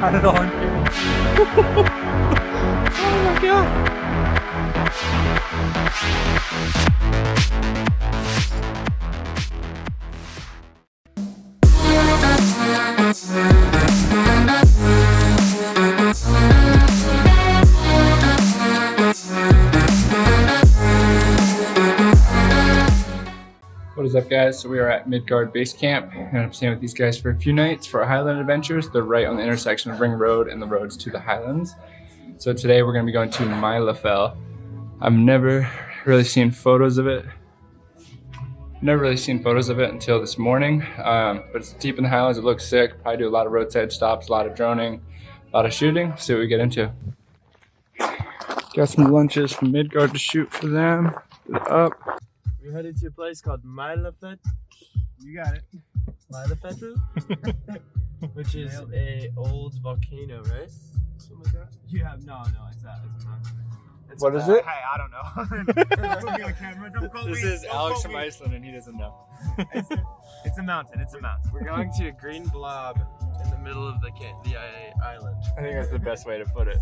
got it on camera. Oh my god. What is up, guys? So we are at Midgard Base Camp. I'm gonna stay with these guys for a few nights for our Highland adventures. They're right on the intersection of Ring Road and the roads to the Highlands. So today we're gonna be going to Maelifell. I've never really seen photos of it. Until this morning, but it's deep in the Highlands. It looks sick. Probably do a lot of roadside stops, a lot of droning, a lot of shooting. See what we get into. Got some lunches from Midgard to shoot for them. Up. We're headed to a place called Maelifell. You got it. Maelifell, which is a old volcano, right? Something like that. Yeah, no, it's not. What is it? Hey, I don't know. This is Alex from Iceland and he doesn't know. It's a mountain. We're going to a green blob in the middle of the island. I think that's the best way to put it.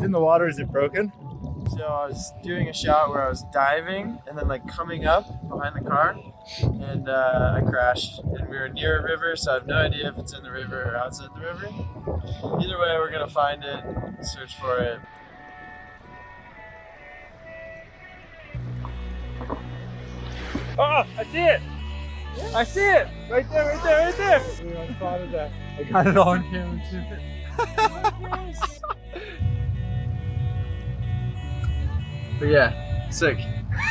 In the water, is it broken? So I was doing a shot where I was diving and then like coming up behind the car, and I crashed. And we were near a river, so I have no idea if it's in the river or outside the river. Either way, we're gonna find it, search for it. Oh, I see it! I see it! Right there! I got it on camera too. But yeah, sick.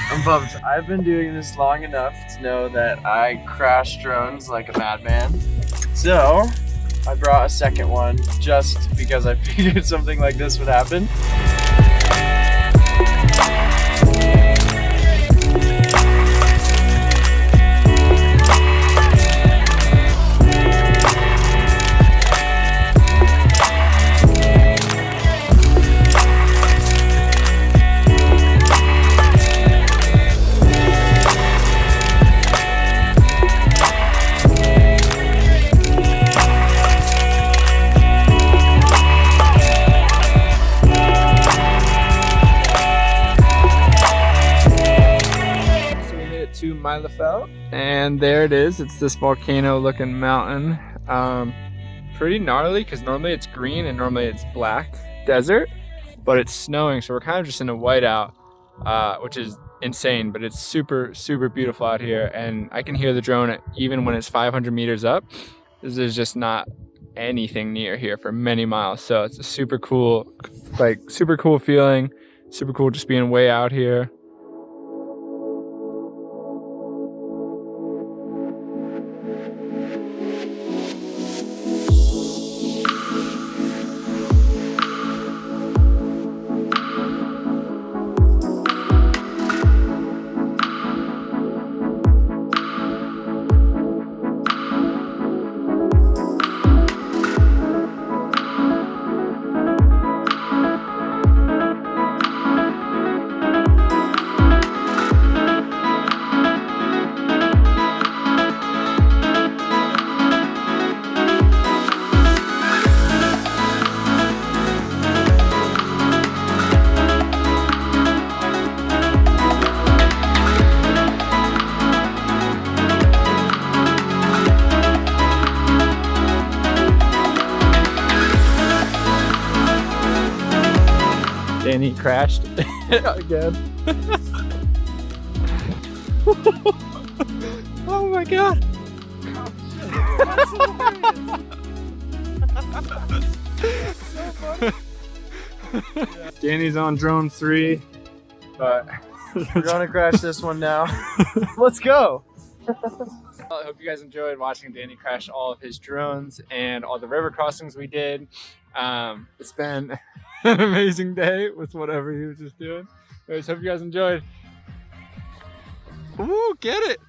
I'm pumped. I've been doing this long enough to know that I crash drones like a madman. So I brought a second one just because I figured something like this would happen. To Maelifell, and there it is. It's this volcano looking mountain. Pretty gnarly because normally it's green and normally it's black desert, but it's snowing, so we're kind of just in a whiteout, which is insane, but it's super beautiful out here. And I can hear the drone even when it's 500 meters up. There's just not anything near here for many miles, so it's a super cool feeling. Super cool just being way out here. and he crashed again. Oh my god. Danny's on drone 3, but We're gonna crash this one now. Let's go. I hope you guys enjoyed watching Danny crash all of his drones and all the river crossings we did. It's been an amazing day with whatever he was just doing. Anyways, hope you guys enjoyed. Ooh, get it!